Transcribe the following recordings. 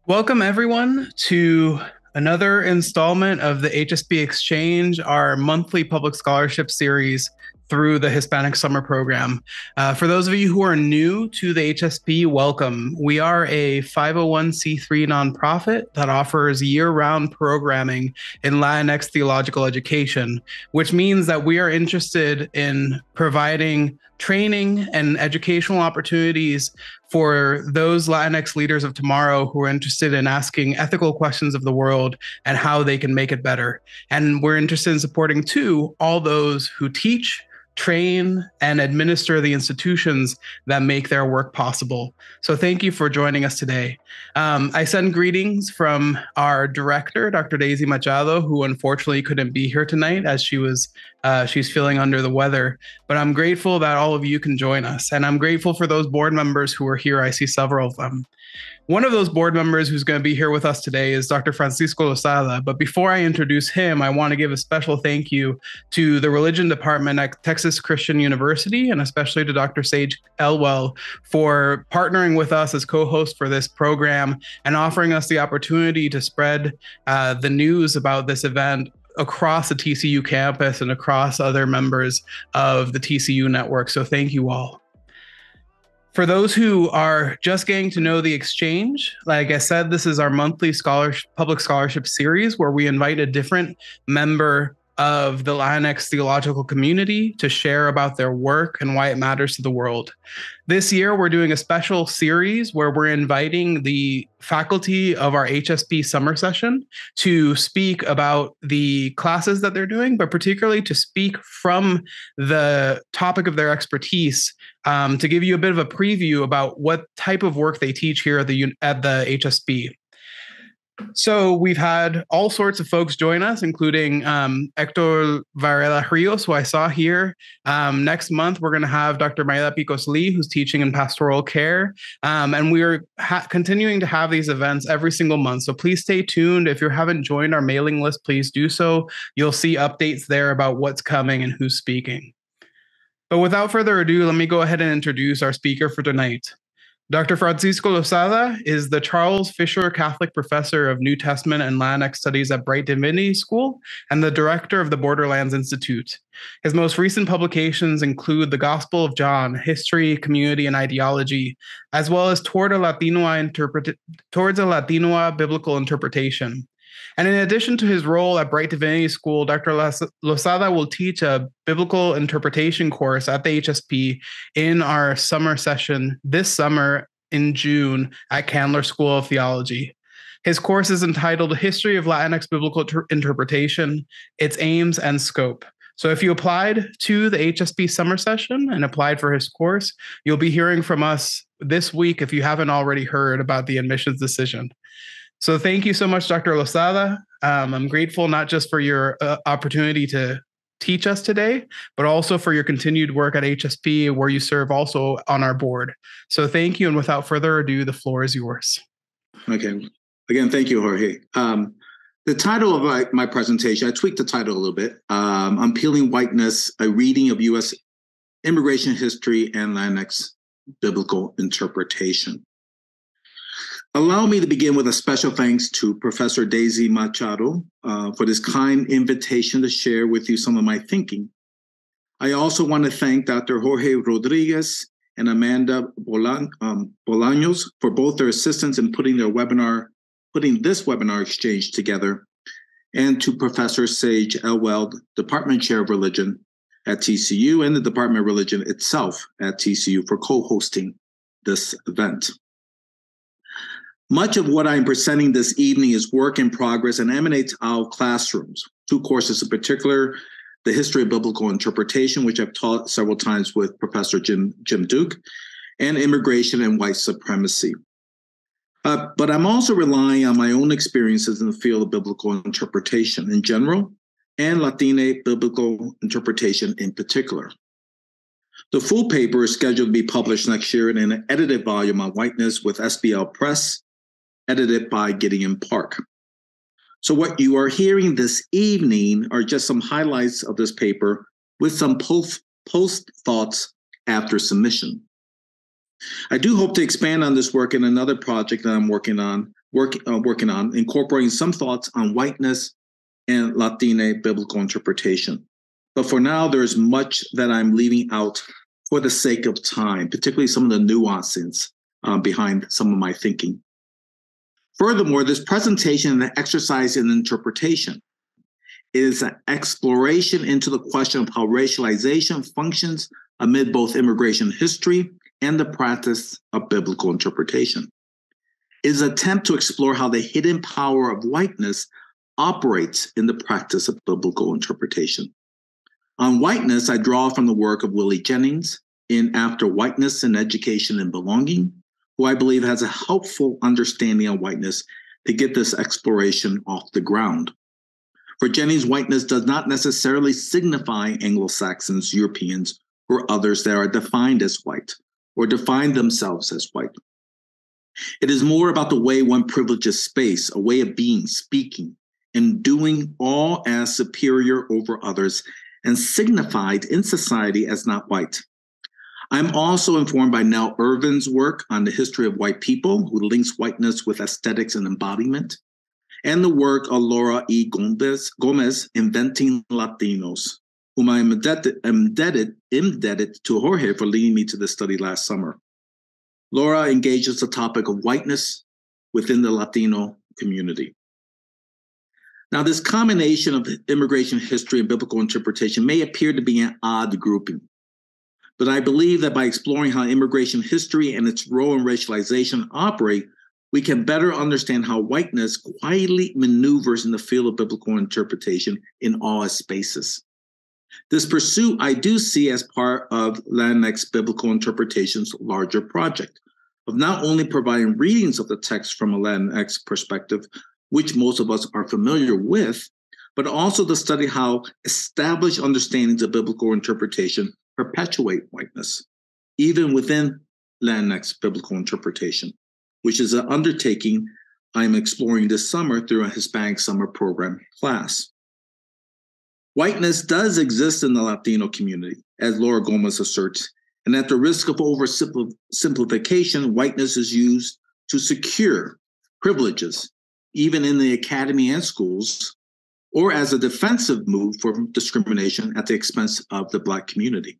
Welcome, everyone, to another installment of the HSP Exchange, our monthly public scholarship series through the Hispanic Summer Program. For those of you who are new to the HSP, welcome. We are a 501c3 nonprofit that offers year-round programming in Latinx theological education, which means that we are interested in providing training and educational opportunities for those Latinx leaders of tomorrow who are interested in asking ethical questions of the world and how they can make it better. And we're interested in supporting, too, all those who teach, train, and administer the institutions that make their work possible. So thank you for joining us today. I send greetings from our director, Dr. Daisy Machado, who unfortunately couldn't be here tonight as she's feeling under the weather. But I'm grateful that all of you can join us. And I'm grateful for those board members who are here. I see several of them. One of those board members who's going to be here with us today is Dr. Francisco Lozada. But before I introduce him, I want to give a special thank you to the religion department at Texas Christian University, and especially to Dr. Sage Elwell for partnering with us as co-host for this program and offering us the opportunity to spread the news about this event across the TCU campus and across other members of the TCU network. So thank you all. For those who are just getting to know the exchange, like I said, this is our monthly public scholarship series where we invite a different member of the Latinx theological community to share about their work and why it matters to the world. This year, we're doing a special series where we're inviting the faculty of our HSP summer session to speak about the classes that they're doing, but particularly to speak from the topic of their expertise, to give you a bit of a preview about what type of work they teach here at the HSP. So we've had all sorts of folks join us, including Hector Varela Rios, who I saw here. Next month, we're going to have Dr. Mayda Picos-Lee, who's teaching in pastoral care. And we're continuing to have these events every single month. So please stay tuned. If you haven't joined our mailing list, please do so. You'll see updates there about what's coming and who's speaking. But without further ado, let me go ahead and introduce our speaker for tonight. Dr. Francisco Lozada is the Charles Fischer Catholic Professor of New Testament and Latinx Studies at Brite Divinity School and the director of the Borderlands Institute. His most recent publications include The Gospel of John, History, Community, and Ideology, as well as Towards a Latino Biblical Interpretation. And in addition to his role at Brite Divinity School, Dr. Lozada will teach a biblical interpretation course at the HSP in our summer session this summer in June at Candler School of Theology. His course is entitled History of Latinx Biblical Interpretation, Its Aims and Scope. So if you applied to the HSP summer session and applied for his course, you'll be hearing from us this week if you haven't already heard about the admissions decision. So thank you so much, Dr. Lozada. I'm grateful not just for your opportunity to teach us today, but also for your continued work at HSP, where you serve also on our board. So thank you. And without further ado, the floor is yours. Okay. Again, thank you, Jorge. The title of my presentation, I tweaked the title a little bit. Unpeeling Whiteness, a reading of U.S. immigration history and Latinx biblical interpretation. Allow me to begin with a special thanks to Professor Daisy Machado for this kind invitation to share with you some of my thinking. I also want to thank Dr. Jorge Rodriguez and Amanda Bolaños for both their assistance in putting this webinar exchange together, and to Professor Sage Elwell, Department Chair of Religion at TCU, and the Department of Religion itself at TCU for co-hosting this event. Much of what I'm presenting this evening is work in progress and emanates out of classrooms. Two courses in particular, the History of Biblical Interpretation, which I've taught several times with Professor Jim Duke, and Immigration and White Supremacy. But I'm also relying on my own experiences in the field of biblical interpretation in general, and Latine biblical interpretation in particular. The full paper is scheduled to be published next year in an edited volume on whiteness with SBL Press, edited by Gideon Park. So what you are hearing this evening are just some highlights of this paper with some post thoughts after submission. I do hope to expand on this work in another project that I'm working on, incorporating some thoughts on whiteness and Latine biblical interpretation. But for now, there's much that I'm leaving out for the sake of time, particularly some of the nuances behind some of my thinking. Furthermore, this presentation and exercise in interpretation is an exploration into the question of how racialization functions amid both immigration history and the practice of biblical interpretation. It is an attempt to explore how the hidden power of whiteness operates in the practice of biblical interpretation. On whiteness, I draw from the work of Willie Jennings in After Whiteness in Education and Belonging, who I believe has a helpful understanding of whiteness to get this exploration off the ground. For Jennings, whiteness does not necessarily signify Anglo-Saxons, Europeans, or others that are defined as white or define themselves as white. It is more about the way one privileges space, a way of being, speaking, and doing all as superior over others and signified in society as not white. I'm also informed by Nell Irvin's work on the history of white people, who links whiteness with aesthetics and embodiment, and the work of Laura E. Gomez, Inventing Latinos, whom I am indebted to Jorge for leading me to this study last summer. Laura engages the topic of whiteness within the Latino community. Now, this combination of immigration history and biblical interpretation may appear to be an odd grouping, but I believe that by exploring how immigration history and its role in racialization operate, we can better understand how whiteness quietly maneuvers in the field of biblical interpretation in all its spaces. This pursuit I do see as part of Latinx biblical interpretation's larger project of not only providing readings of the text from a Latinx perspective, which most of us are familiar with, but also to study how established understandings of biblical interpretation perpetuate whiteness, even within Latinx biblical interpretation, which is an undertaking I'm exploring this summer through a Hispanic Summer Program class. Whiteness does exist in the Latino community, as Laura Gomez asserts, and at the risk of oversimplification, whiteness is used to secure privileges, even in the academy and schools, or as a defensive move for discrimination at the expense of the Black community.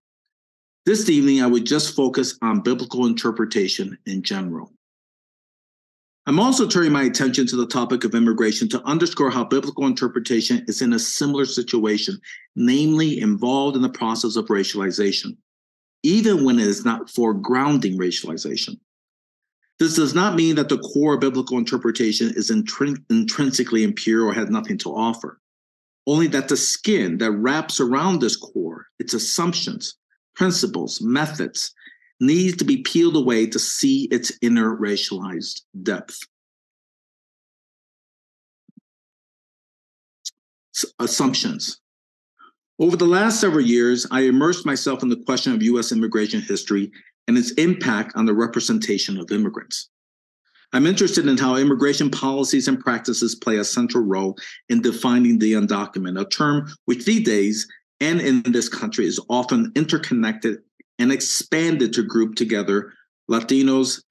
This evening, I would just focus on biblical interpretation in general. I'm also turning my attention to the topic of immigration to underscore how biblical interpretation is in a similar situation, namely involved in the process of racialization, even when it is not foregrounding racialization. This does not mean that the core of biblical interpretation is intrinsically impure or has nothing to offer, only that the skin that wraps around this core, its assumptions, principles, methods, needs to be peeled away to see its inner racialized depth. Assumptions. Over the last several years, I immersed myself in the question of U.S. immigration history and its impact on the representation of immigrants. I'm interested in how immigration policies and practices play a central role in defining the undocumented, a term which these days and in this country is often interconnected and expanded to group together Latinos,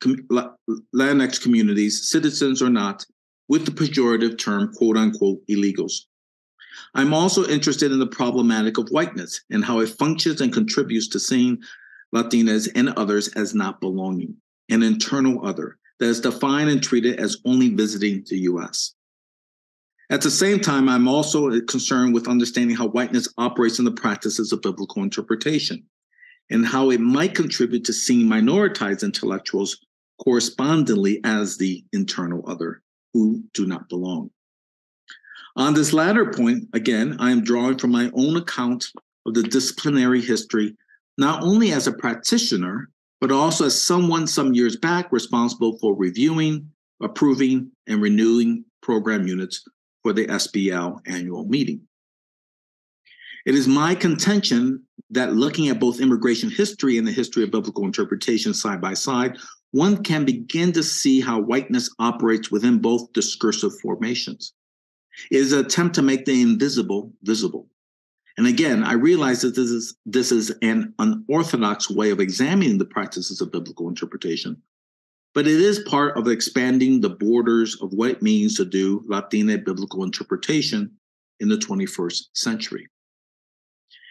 Latinx communities, citizens or not, with the pejorative term, quote unquote, illegals. I'm also interested in the problematic of whiteness and how it functions and contributes to seeing Latinas and others as not belonging, an internal other that is defined and treated as only visiting the US. At the same time, I'm also concerned with understanding how whiteness operates in the practices of biblical interpretation and how it might contribute to seeing minoritized intellectuals correspondingly as the internal other who do not belong. On this latter point, again, I am drawing from my own account of the disciplinary history, not only as a practitioner, but also as someone some years back responsible for reviewing, approving, and renewing program units for the SBL annual meeting. It is my contention that looking at both immigration history and the history of biblical interpretation side by side, one can begin to see how whiteness operates within both discursive formations. It is an attempt to make the invisible visible, And again, I realize that this is an unorthodox way of examining the practices of biblical interpretation, but it is part of expanding the borders of what it means to do Latina biblical interpretation in the 21st century.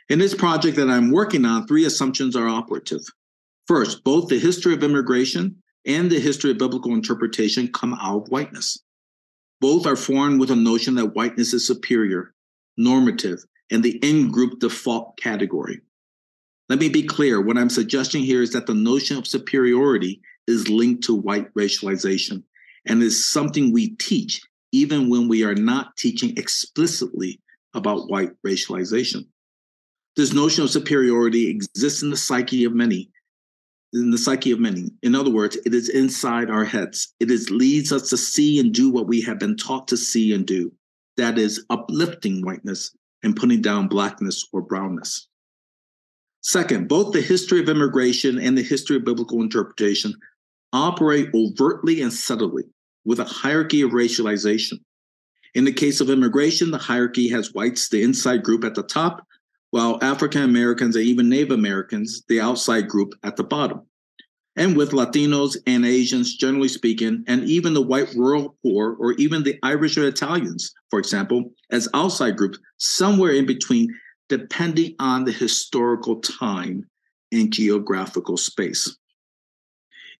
In this project that I'm working on, 3 assumptions are operative. First, both the history of immigration and the history of biblical interpretation come out of whiteness. Both are formed with a notion that whiteness is superior, normative, and the in-group default category. Let me be clear, what I'm suggesting here is that the notion of superiority is linked to white racialization and is something we teach even when we are not teaching explicitly about white racialization. This notion of superiority exists in the psyche of many. In other words, it is inside our heads. It leads us to see and do what we have been taught to see and do. That is uplifting whiteness and putting down blackness or brownness. Second, both the history of immigration and the history of biblical interpretation operate overtly and subtly with a hierarchy of racialization. In the case of immigration, the hierarchy has whites, the inside group, at the top, while African Americans and even Native Americans, the outside group, at the bottom. And with Latinos and Asians, generally speaking, and even the white rural poor, or even the Irish or Italians, for example, as outside groups, somewhere in between, depending on the historical time and geographical space.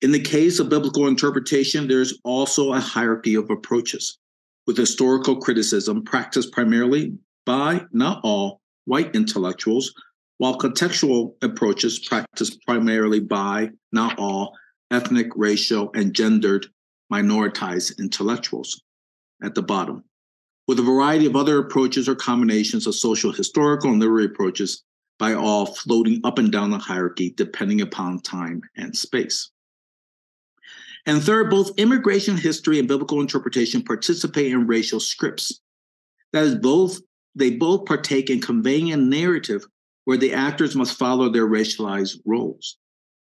In the case of biblical interpretation, there's also a hierarchy of approaches, with historical criticism practiced primarily by, not all, white intellectuals, while contextual approaches practiced primarily by, not all, ethnic, racial, and gendered minoritized intellectuals at the bottom, with a variety of other approaches or combinations of social, historical, and literary approaches by all floating up and down the hierarchy depending upon time and space. And third, both immigration history and biblical interpretation participate in racial scripts. That is, they both partake in conveying a narrative where the actors must follow their racialized roles.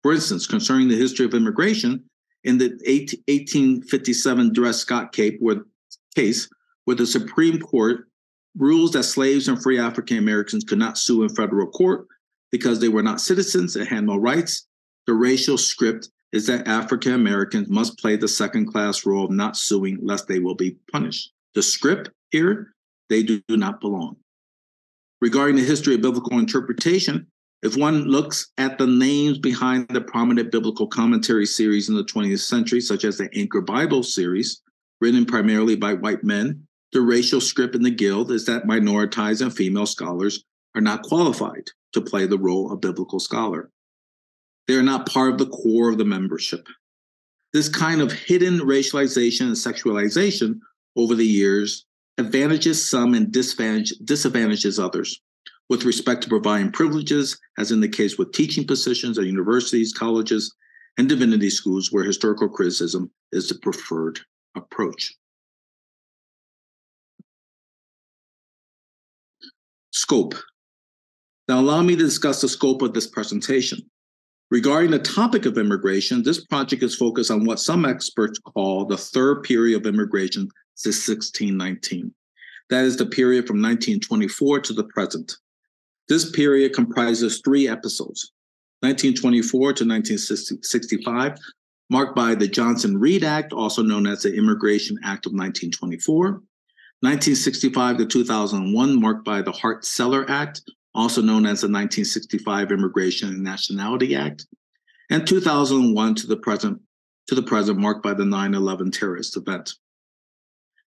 For instance, concerning the history of immigration, in the 1857 Dred Scott case, where the Supreme Court rules that slaves and free African Americans could not sue in federal court because they were not citizens and had no rights, the racial script is that African Americans must play the second-class role of not suing lest they will be punished. The script here, they do not belong. Regarding the history of biblical interpretation, if one looks at the names behind the prominent biblical commentary series in the 20th century, such as the Anchor Bible series, written primarily by white men, the racial script in the Guild is that minoritized and female scholars are not qualified to play the role of biblical scholar. They are not part of the core of the membership. This kind of hidden racialization and sexualization over the years advantages some and disadvantages others with respect to providing privileges, as in the case with teaching positions at universities, colleges, and divinity schools where historical criticism is the preferred approach. Scope. Now allow me to discuss the scope of this presentation. Regarding the topic of immigration, this project is focused on what some experts call the third period of immigration since 1619. That is the period from 1924 to the present. This period comprises 3 episodes, 1924 to 1965, marked by the Johnson-Reed Act, also known as the Immigration Act of 1924, 1965 to 2001, marked by the Hart-Celler Act, also known as the 1965 Immigration and Nationality Act, and 2001 to the present, marked by the 9/11 terrorist event.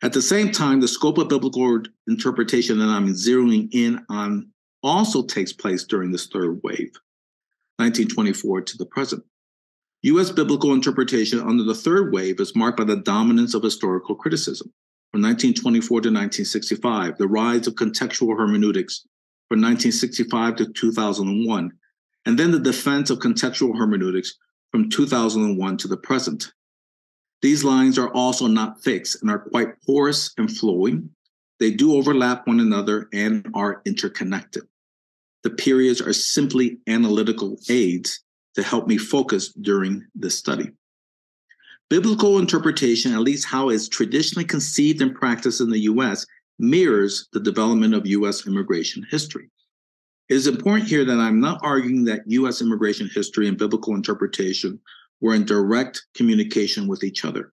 At the same time, the scope of biblical interpretation that I'm zeroing in on also takes place during this third wave, 1924 to the present. U.S. biblical interpretation under the third wave is marked by the dominance of historical criticism. From 1924 to 1965, the rise of contextual hermeneutics from 1965 to 2001, and then the defense of contextual hermeneutics from 2001 to the present. These lines are also not fixed and are quite porous and flowing. They do overlap one another and are interconnected. The periods are simply analytical aids to help me focus during this study. Biblical interpretation, at least how it's traditionally conceived and practiced in the U.S., mirrors the development of U.S. immigration history. It is important here that I'm not arguing that U.S. immigration history and biblical interpretation were in direct communication with each other.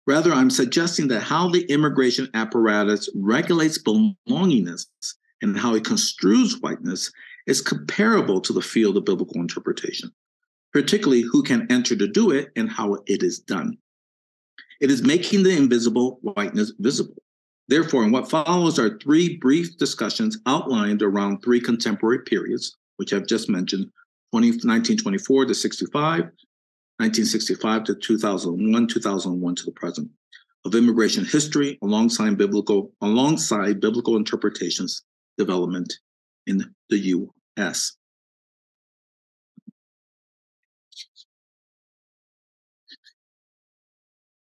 Rather, I'm suggesting that how the immigration apparatus regulates belongingness and how it construes whiteness is comparable to the field of biblical interpretation, particularly who can enter to do it and how it is done. It is making the invisible whiteness visible. Therefore, in what follows are three brief discussions outlined around three contemporary periods, which I've just mentioned, 1924 to 65, 1965 to 2001, 2001 to the present, of immigration history alongside biblical interpretations development in the U.S.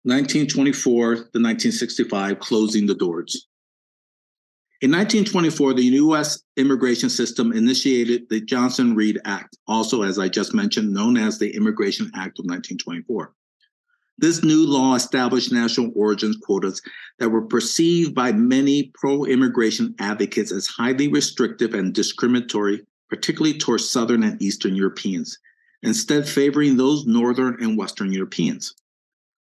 1924 to 1965, closing the doors. In 1924, the U.S. immigration system initiated the Johnson-Reed Act, also, as I just mentioned, known as the Immigration Act of 1924. This new law established national origins quotas that were perceived by many pro-immigration advocates as highly restrictive and discriminatory, particularly towards Southern and Eastern Europeans, instead favoring those Northern and Western Europeans.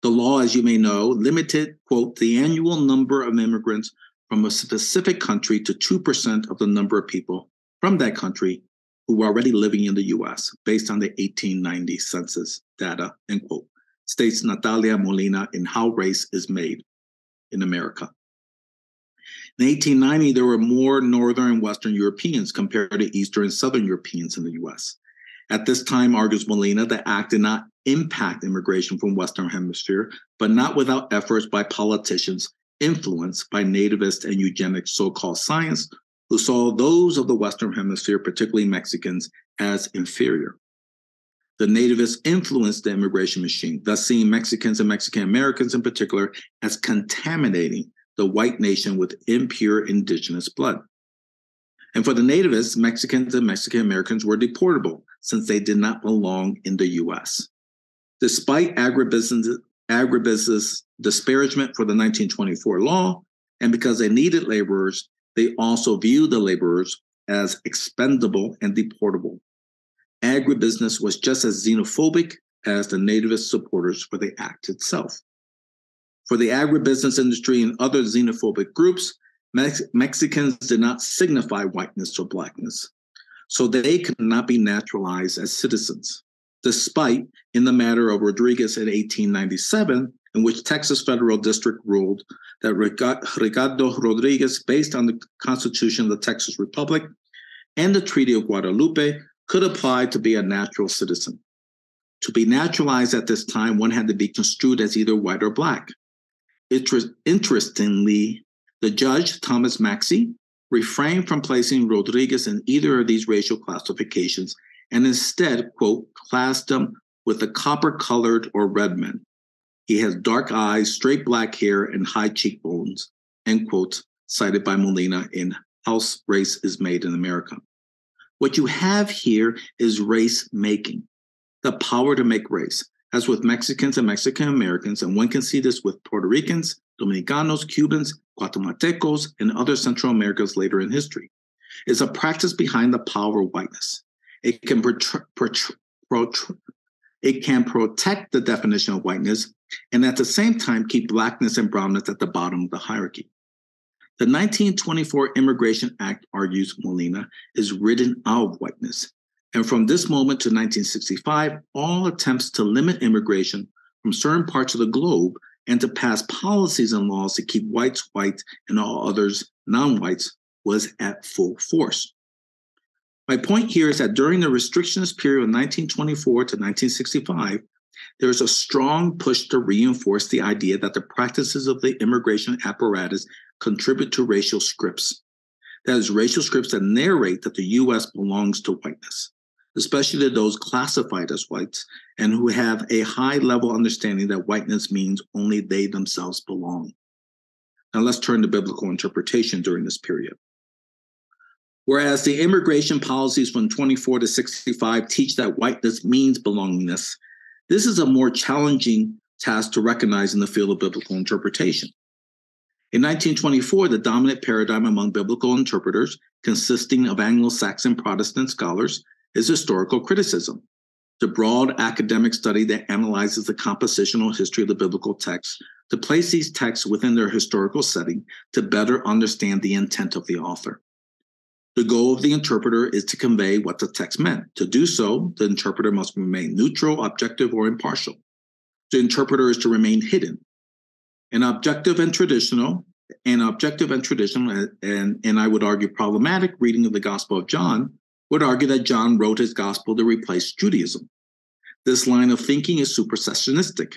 The law, as you may know, limited, quote, the annual number of immigrants from a specific country to 2% of the number of people from that country who were already living in the U.S., based on the 1890 census data, end quote, states Natalia Molina in How Race is Made in America. In 1890, there were more Northern and Western Europeans compared to Eastern and Southern Europeans in the U.S. At this time, argues Molina, the act did not impact immigration from Western Hemisphere, but not without efforts by politicians influenced by nativist and eugenic so-called science, who saw those of the Western Hemisphere, particularly Mexicans, as inferior. The nativists influenced the immigration machine, thus seeing Mexicans and Mexican Americans in particular as contaminating the white nation with impure indigenous blood. And for the nativists, Mexicans and Mexican Americans were deportable since they did not belong in the U.S. Despite agribusiness disparagement for the 1924 law, and because they needed laborers, they also viewed the laborers as expendable and deportable. Agribusiness was just as xenophobic as the nativist supporters for the act itself. For the agribusiness industry and other xenophobic groups, Mexicans did not signify whiteness or blackness, so they could not be naturalized as citizens, despite in the matter of Rodriguez in 1897, in which Texas Federal District ruled that Ricardo Rodriguez, based on the Constitution of the Texas Republic and the Treaty of Guadalupe, could apply to be a natural citizen. To be naturalized at this time, one had to be construed as either white or black. Interestingly, the judge, Thomas Maxey, refrained from placing Rodriguez in either of these racial classifications and instead, quote, classed him with the copper-colored or red men. He has dark eyes, straight black hair, and high cheekbones, end quote, cited by Molina in How Race is Made in America. What you have here is race making, the power to make race, as with Mexicans and Mexican Americans, and one can see this with Puerto Ricans, Dominicanos, Cubans, Guatemaltecos, and other Central Americans later in history. It's a practice behind the power of whiteness. It can protect the definition of whiteness and at the same time keep blackness and brownness at the bottom of the hierarchy. The 1924 Immigration Act, argues Molina, is written out of whiteness. And from this moment to 1965, all attempts to limit immigration from certain parts of the globe and to pass policies and laws to keep whites white and all others non-whites was at full force. My point here is that during the restrictionist period of 1924 to 1965, there is a strong push to reinforce the idea that the practices of the immigration apparatus contribute to racial scripts. That is, racial scripts that narrate that the U.S. belongs to whiteness, especially to those classified as whites and who have a high-level understanding that whiteness means only they themselves belong. Now let's turn to biblical interpretation during this period. Whereas the immigration policies from 24 to 65 teach that whiteness means belongingness, this is a more challenging task to recognize in the field of biblical interpretation. In 1924, the dominant paradigm among biblical interpreters, consisting of Anglo-Saxon Protestant scholars, is historical criticism, the broad academic study that analyzes the compositional history of the biblical texts to place these texts within their historical setting to better understand the intent of the author. The goal of the interpreter is to convey what the text meant. To do so, the interpreter must remain neutral, objective, or impartial. The interpreter is to remain hidden. An objective and traditional, and I would argue problematic reading of the Gospel of John would argue that John wrote his gospel to replace Judaism. This line of thinking is supersessionistic.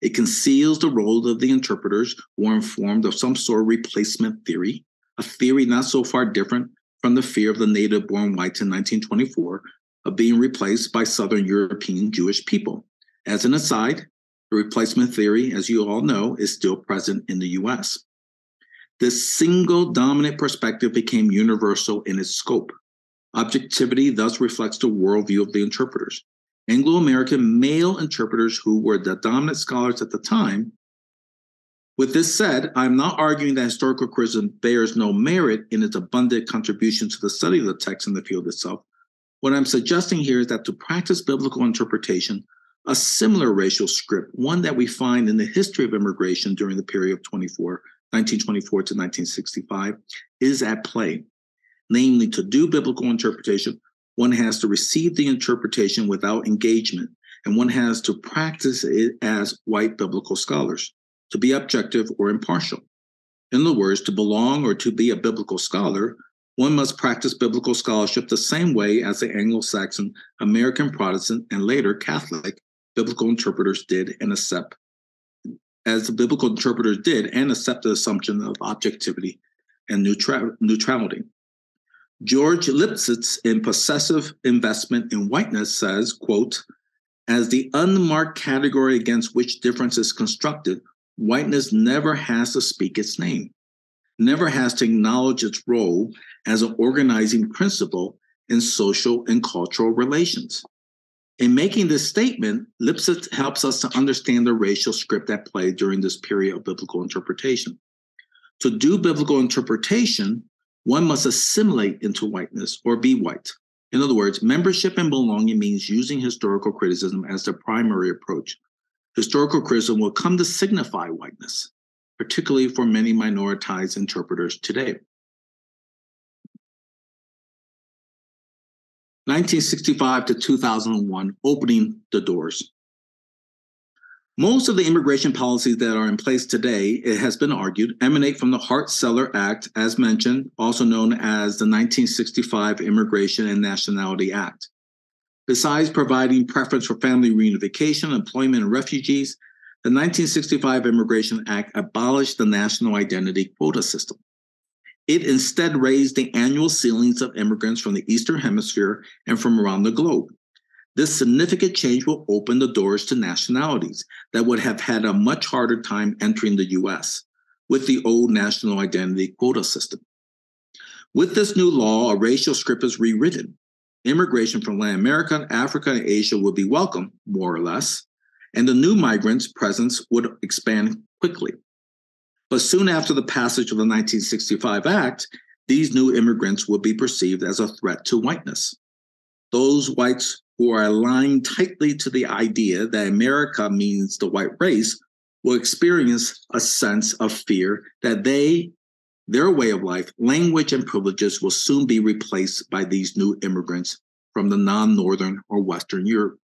It conceals the role of the interpreters who are informed of some sort of replacement theory, a theory not so far different from the fear of the native-born whites in 1924 of being replaced by Southern European Jewish people. As an aside, the replacement theory, as you all know, is still present in the US. This single dominant perspective became universal in its scope. Objectivity thus reflects the worldview of the interpreters. Anglo-American male interpreters who were the dominant scholars at the time. With this said, I'm not arguing that historical criticism bears no merit in its abundant contribution to the study of the text in the field itself. What I'm suggesting here is that to practice biblical interpretation, a similar racial script, one that we find in the history of immigration during the period of 1924 to 1965, is at play. Namely, to do biblical interpretation, one has to receive the interpretation without engagement, and one has to practice it as white biblical scholars, to be objective or impartial. In other words, to belong or to be a biblical scholar, one must practice biblical scholarship the same way as the Anglo-Saxon, American Protestant, and later Catholic biblical interpreters did and accept the assumption of objectivity and neutrality. George Lipsitz in Possessive Investment in Whiteness says, quote, as the unmarked category against which difference is constructed, whiteness never has to speak its name, never has to acknowledge its role as an organizing principle in social and cultural relations. In making this statement, Lipsitz helps us to understand the racial script at play during this period of biblical interpretation. To do biblical interpretation, one must assimilate into whiteness or be white. In other words, membership and belonging means using historical criticism as the primary approach. Historical criticism will come to signify whiteness, particularly for many minoritized interpreters today. 1965 to 2001, opening the doors. Most of the immigration policies that are in place today, it has been argued, emanate from the Hart-Celler Act, as mentioned, also known as the 1965 Immigration and Nationality Act. Besides providing preference for family reunification, employment, and refugees, the 1965 Immigration Act abolished the national identity quota system. It instead raised the annual ceilings of immigrants from the Eastern Hemisphere and from around the globe. This significant change will open the doors to nationalities that would have had a much harder time entering the U.S. with the old national identity quota system. With this new law, a racial script is rewritten. Immigration from Latin America, Africa, and Asia would be welcome, more or less, and the new migrants' presence would expand quickly. But soon after the passage of the 1965 Act, these new immigrants would be perceived as a threat to whiteness. Those whites who are aligned tightly to the idea that America means the white race will experience a sense of fear that their way of life, language, and privileges will soon be replaced by these new immigrants from the non-Northern or Western Europe.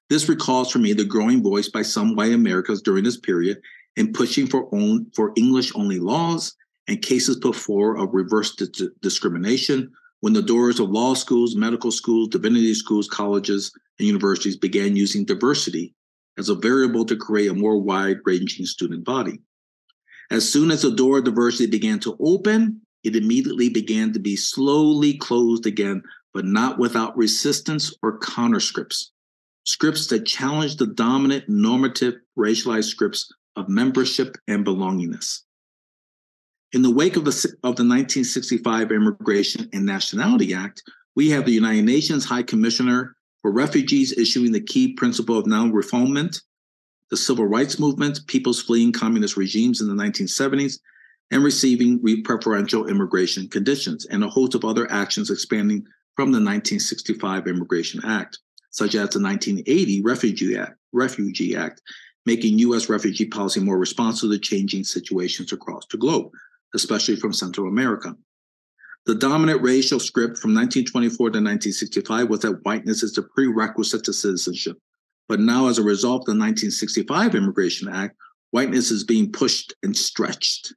This recalls for me the growing voice by some white Americans during this period in pushing for English-only laws and cases put forward of reverse discrimination when the doors of law schools, medical schools, divinity schools, colleges, and universities began using diversity as a variable to create a more wide-ranging student body. As soon as the door of diversity began to open, it immediately began to be slowly closed again, but not without resistance or counterscripts, scripts that challenged the dominant normative racialized scripts of membership and belongingness. In the wake of the 1965 Immigration and Nationality Act, we have the United Nations High Commissioner for Refugees issuing the key principle of non-refoulement, the civil rights movement, peoples fleeing communist regimes in the 1970s, and receiving preferential immigration conditions, and a host of other actions expanding from the 1965 Immigration Act, such as the 1980 Refugee Act, making U.S. refugee policy more responsive to changing situations across the globe, especially from Central America. The dominant racial script from 1924 to 1965 was that whiteness is the prerequisite to citizenship. But now, as a result of the 1965 Immigration Act, whiteness is being pushed and stretched.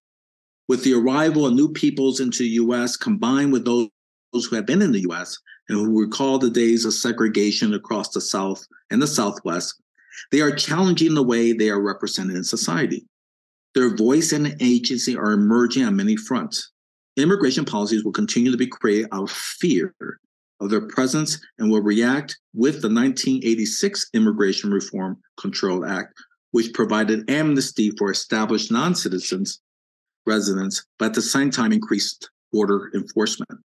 With the arrival of new peoples into the U.S., combined with those who have been in the U.S. and who recall the days of segregation across the South and the Southwest, they are challenging the way they are represented in society. Their voice and agency are emerging on many fronts. Immigration policies will continue to be created out of fear of their presence and will react with the 1986 Immigration Reform Control Act, which provided amnesty for established non-citizens residents, but at the same time increased border enforcement.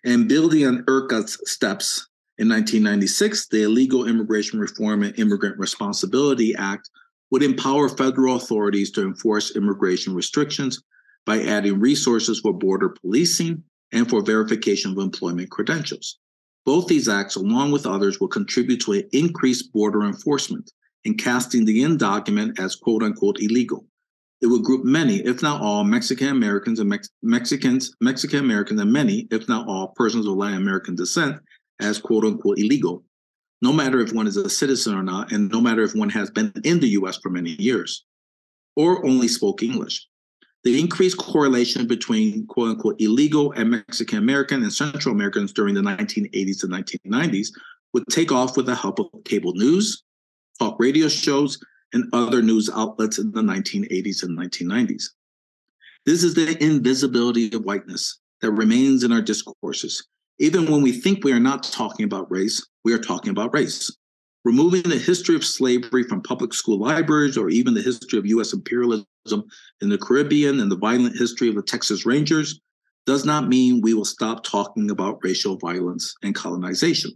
And building on IRCA's steps, in 1996, the Illegal Immigration Reform and Immigrant Responsibility Act would empower federal authorities to enforce immigration restrictions by adding resources for border policing and for verification of employment credentials. Both these acts, along with others, will contribute to an increased border enforcement and casting the in-document as quote-unquote illegal. It would group many, if not all, Mexican Americans and Mexican Americans and many, if not all, persons of Latin American descent as quote-unquote illegal, no matter if one is a citizen or not, and no matter if one has been in the U.S. for many years, or only spoke English. The increased correlation between quote-unquote illegal and Mexican American and Central Americans during the 1980s and 1990s would take off with the help of cable news, talk radio shows, and other news outlets in the 1980s and 1990s. This is the invisibility of whiteness that remains in our discourses. Even when we think we are not talking about race, we are talking about race. Removing the history of slavery from public school libraries, or even the history of U.S. imperialism in the Caribbean and the violent history of the Texas Rangers, does not mean we will stop talking about racial violence and colonization.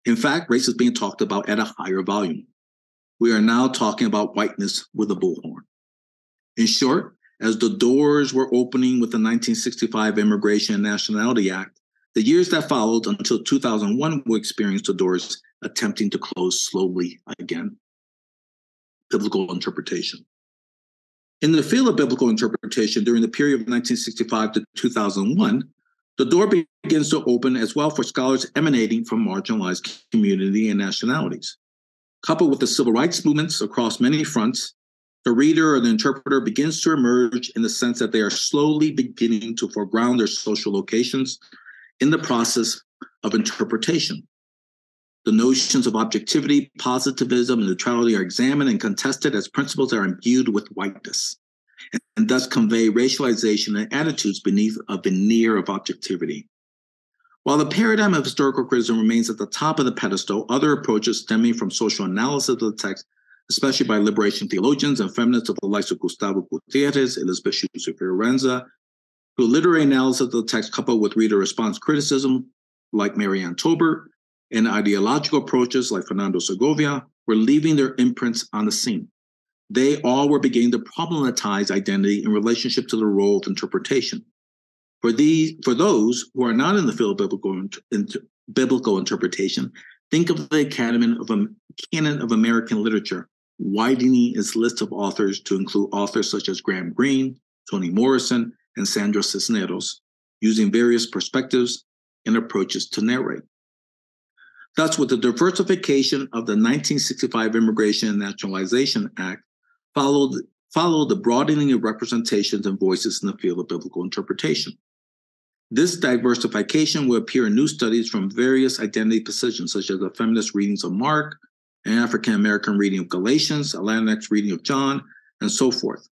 In fact, race is being talked about at a higher volume. We are now talking about whiteness with a bullhorn. In short, as the doors were opening with the 1965 Immigration and Nationality Act, the years that followed until 2001 will experience the doors attempting to close slowly again. Biblical interpretation. In the field of biblical interpretation during the period of 1965 to 2001, the door begins to open as well for scholars emanating from marginalized community and nationalities. Coupled with the civil rights movements across many fronts, the reader or the interpreter begins to emerge in the sense that they are slowly beginning to foreground their social locations in the process of interpretation. The notions of objectivity, positivism, and neutrality are examined and contested as principles that are imbued with whiteness, and thus convey racialization and attitudes beneath a veneer of objectivity. While the paradigm of historical criticism remains at the top of the pedestal, other approaches stemming from social analysis of the text, especially by liberation theologians and feminists of the likes of Gustavo Gutierrez, Elizabeth Schutzer-Fiorenza, through literary analysis of the text coupled with reader response criticism, like Marianne Tolbert, and ideological approaches like Fernando Segovia, were leaving their imprints on the scene. They all were beginning to problematize identity in relationship to the role of interpretation. For those who are not in the field of biblical interpretation, think of the canon of American literature, widening its list of authors to include authors such as Graham Greene, Toni Morrison, and Sandra Cisneros, using various perspectives and approaches to narrate. Thus, with the diversification of the 1965 Immigration and Naturalization Act, followed the broadening of representations and voices in the field of biblical interpretation. This diversification will appear in new studies from various identity positions, such as the feminist readings of Mark, an African-American reading of Galatians, a Latinx reading of John, and so forth.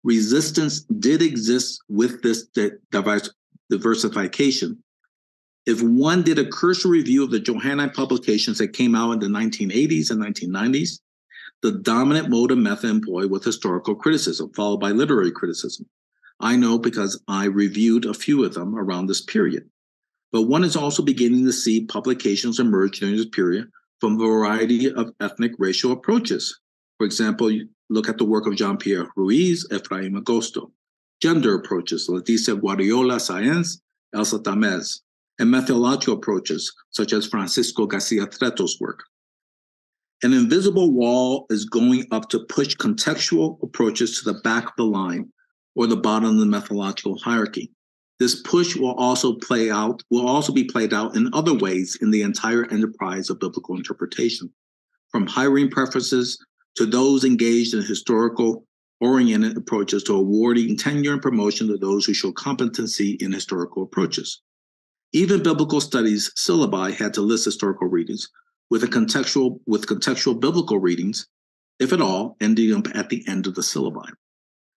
Resistance did exist with this diversification. If one did a cursory review of the Johannine publications that came out in the 1980s and 1990s, the dominant mode and method employed was historical criticism, followed by literary criticism. I know because I reviewed a few of them around this period. But one is also beginning to see publications emerge during this period from a variety of ethnic racial approaches. For example, look at the work of Jean-Pierre Ruiz, Efraim Agosto. gender approaches, Leticia Guardiola Science, Elsa Tamez, and methodological approaches, such as Francisco Garcia Treto's work. An invisible wall is going up to push contextual approaches to the back of the line or the bottom of the methodological hierarchy. This push will also be played out in other ways in the entire enterprise of biblical interpretation, from hiring preferences to those engaged in historical-oriented approaches to awarding tenure and promotion to those who show competency in historical approaches. Even biblical studies syllabi had to list historical readings with contextual biblical readings, if at all, ending up at the end of the syllabi.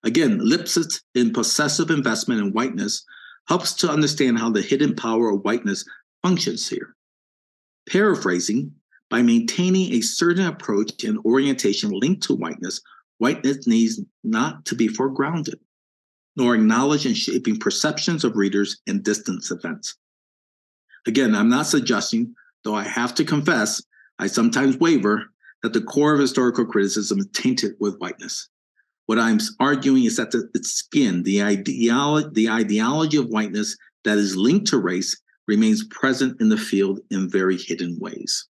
Again, Lipsitz in Possessive Investment in Whiteness helps to understand how the hidden power of whiteness functions here. Paraphrasing, by maintaining a certain approach and orientation linked to whiteness, whiteness needs not to be foregrounded, nor acknowledged in shaping perceptions of readers and distance events. Again, I'm not suggesting, though I have to confess, I sometimes waver, that the core of historical criticism is tainted with whiteness. What I'm arguing is that its skin, the ideology of whiteness that is linked to race, remains present in the field in very hidden ways.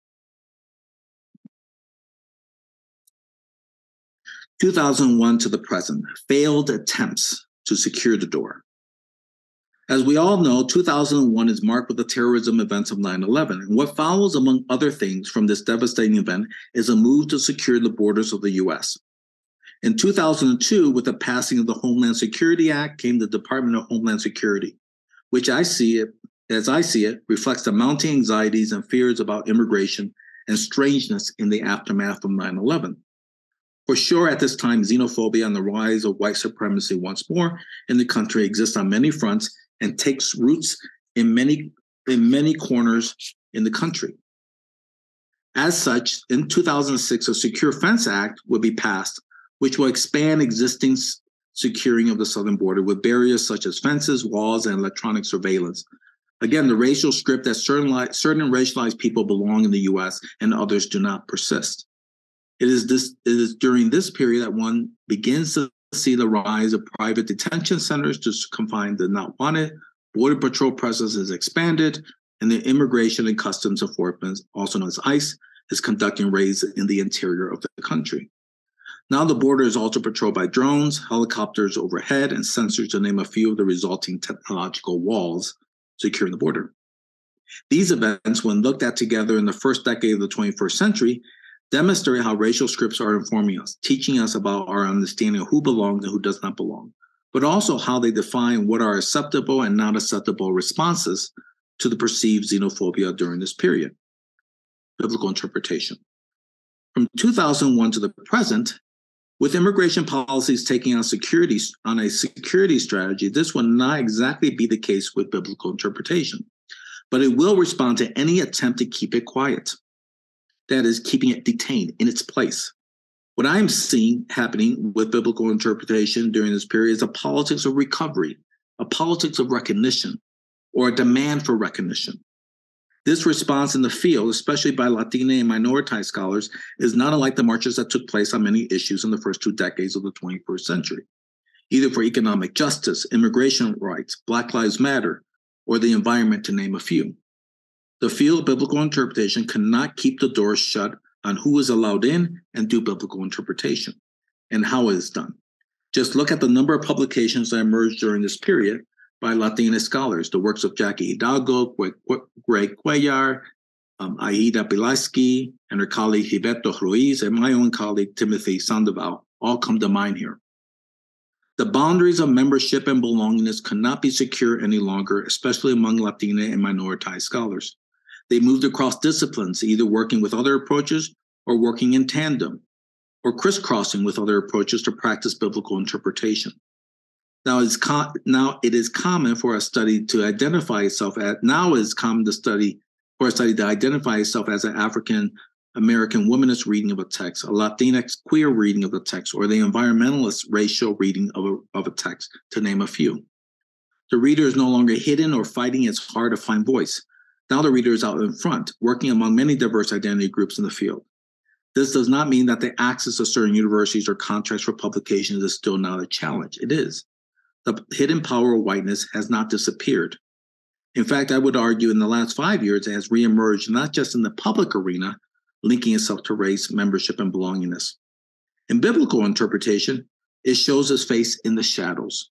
2001 to the present, failed attempts to secure the door. As we all know, 2001 is marked with the terrorism events of 9/11, and what follows, among other things, from this devastating event is a move to secure the borders of the U.S. In 2002, with the passing of the Homeland Security Act, came the Department of Homeland Security, which as I see it, reflects the mounting anxieties and fears about immigration and strangeness in the aftermath of 9/11. For sure, at this time, xenophobia and the rise of white supremacy once more in the country exists on many fronts and takes roots in many corners in the country. As such, in 2006, a Secure Fence Act would be passed, which will expand existing securing of the southern border with barriers such as fences, walls, and electronic surveillance. Again, the racial script that certain racialized people belong in the U.S. and others do not persist. It is during this period that one begins to see the rise of private detention centers to confine the not wanted, Border Patrol presence is expanded, and the Immigration and Customs Enforcement, also known as ICE, is conducting raids in the interior of the country. Now the border is also patrolled by drones, helicopters overhead, and sensors, to name a few of the resulting technological walls securing the border. These events, when looked at together in the first decade of the 21st century, demonstrate how racial scripts are informing us, teaching us about our understanding of who belongs and who does not belong, but also how they define what are acceptable and not acceptable responses to the perceived xenophobia during this period. Biblical interpretation. From 2001 to the present, with immigration policies taking on a security strategy, this will not exactly be the case with biblical interpretation, but it will respond to any attempt to keep it quiet. That is, keeping it detained in its place. What I'm seeing happening with biblical interpretation during this period is a politics of recovery, a politics of recognition, or a demand for recognition. This response in the field, especially by Latine and minoritized scholars, is not unlike the marches that took place on many issues in the first 2 decades of the 21st century, either for economic justice, immigration rights, Black Lives Matter, or the environment, to name a few. The field of biblical interpretation cannot keep the doors shut on who is allowed in and do biblical interpretation and how it is done. Just look at the number of publications that emerged during this period by Latinx scholars, the works of Jackie Hidalgo, Greg Cuellar, Aida Pilaski, and her colleague Gilberto Ruiz, and my own colleague Timothy Sandoval, all come to mind here. The boundaries of membership and belongingness cannot be secure any longer, especially among Latina and minoritized scholars. They moved across disciplines, either working with other approaches or working in tandem, or crisscrossing with other approaches to practice biblical interpretation. Now it is common for a study to identify itself as an African American womanist reading of a text, a Latinx queer reading of the text, or the environmentalist racial reading of a text, to name a few. The reader is no longer hidden or fighting its hard to find voice. Now the reader is out in front, working among many diverse identity groups in the field. This does not mean that the access to certain universities or contracts for publications is still not a challenge. It is. the hidden power of whiteness has not disappeared. In fact, I would argue in the last 5 years, it has reemerged not just in the public arena, linking itself to race, membership, and belongingness. In biblical interpretation, it shows its face in the shadows.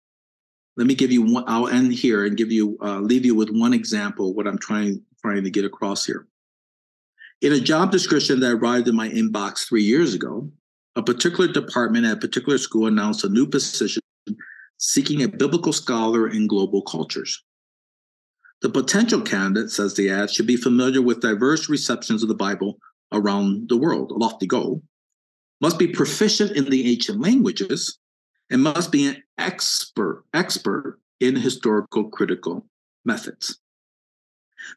Let me give you one. I'll end here and leave you with one example of what I'm trying to get across here. In a job description that arrived in my inbox 3 years ago, a particular department at a particular school announced a new position seeking a biblical scholar in global cultures. The potential candidate, says the ad, should be familiar with diverse receptions of the Bible around the world, a lofty goal, must be proficient in the ancient languages, and must be an expert in historical critical methods.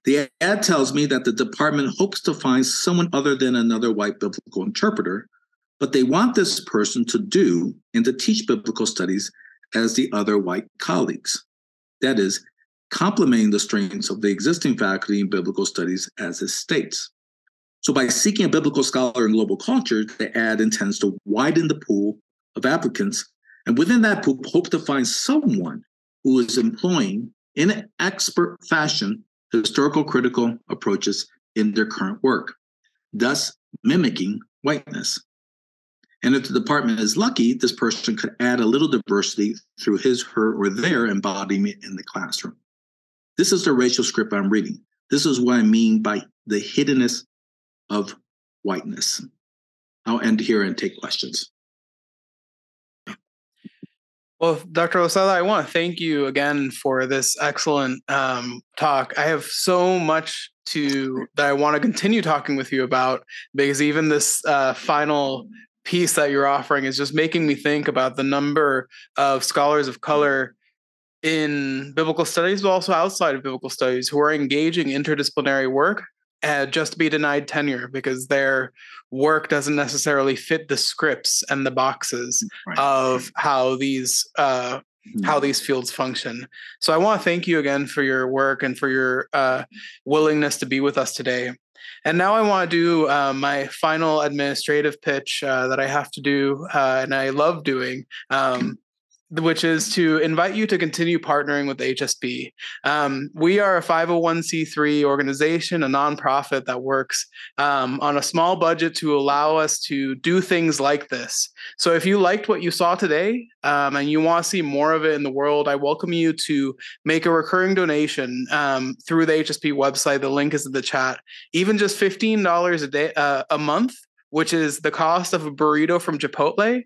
The ad tells me that the department hopes to find someone other than another white biblical interpreter, but they want this person to do and to teach biblical studies as the other white colleagues. That is, complementing the strengths of the existing faculty in biblical studies as it states. So by seeking a biblical scholar in global culture, the ad intends to widen the pool of applicants, and within that pool, hope to find someone who is employing, in an expert fashion, historical critical approaches in their current work, thus mimicking whiteness. And if the department is lucky, this person could add a little diversity through his, her, or their embodiment in the classroom. This is the racial script I'm reading. This is what I mean by the hiddenness of whiteness. I'll end here and take questions. Well, Dr. Lozada, I want to thank you again for this excellent talk. I have so much that I want to continue talking with you about, because even this final piece that you're offering is just making me think about the number of scholars of color in biblical studies, but also outside of biblical studies, who are engaging interdisciplinary work just to be denied tenure because their work doesn't necessarily fit the scripts and the boxes of how these fields function. So I want to thank you again for your work and for your willingness to be with us today. And now I want to do my final administrative pitch that I have to do, and I love doing, which is to invite you to continue partnering with HSP. We are a 501c3 organization, a nonprofit that works on a small budget to allow us to do things like this. So if you liked what you saw today and you want to see more of it in the world, I welcome you to make a recurring donation through the HSP website. The link is in the chat. Even just $15 a month, which is the cost of a burrito from Chipotle,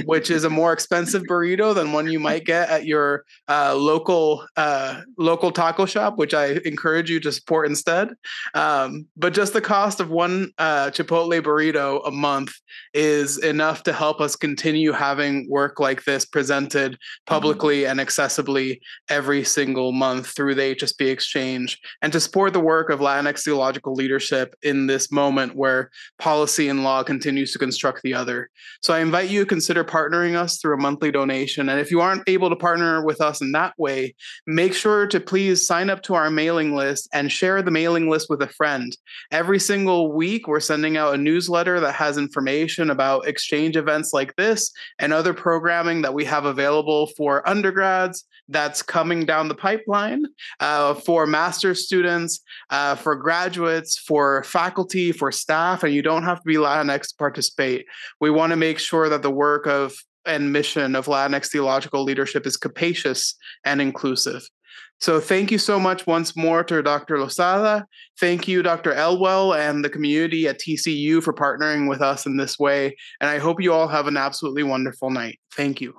which is a more expensive burrito than one you might get at your local taco shop, which I encourage you to support instead. But just the cost of one Chipotle burrito a month is enough to help us continue having work like this presented publicly and accessibly every single month through the HSP Exchange, and to support the work of Latinx theological leadership in this moment where policy and law continues to construct the other. So I invite you to consider partnering us through a monthly donation. And if you aren't able to partner with us in that way, make sure to please sign up to our mailing list and share the mailing list with a friend. Every single week, we're sending out a newsletter that has information about exchange events like this and other programming that we have available for undergrads that's coming down the pipeline, for master's students, for graduates, for faculty, for staff, and you don't have to be Latinx to participate. We want to make sure that the work of and mission of Latinx theological leadership is capacious and inclusive. So thank you so much once more to Dr. Lozada. Thank you, Dr. Elwell, and the community at TCU for partnering with us in this way. And I hope you all have an absolutely wonderful night. Thank you.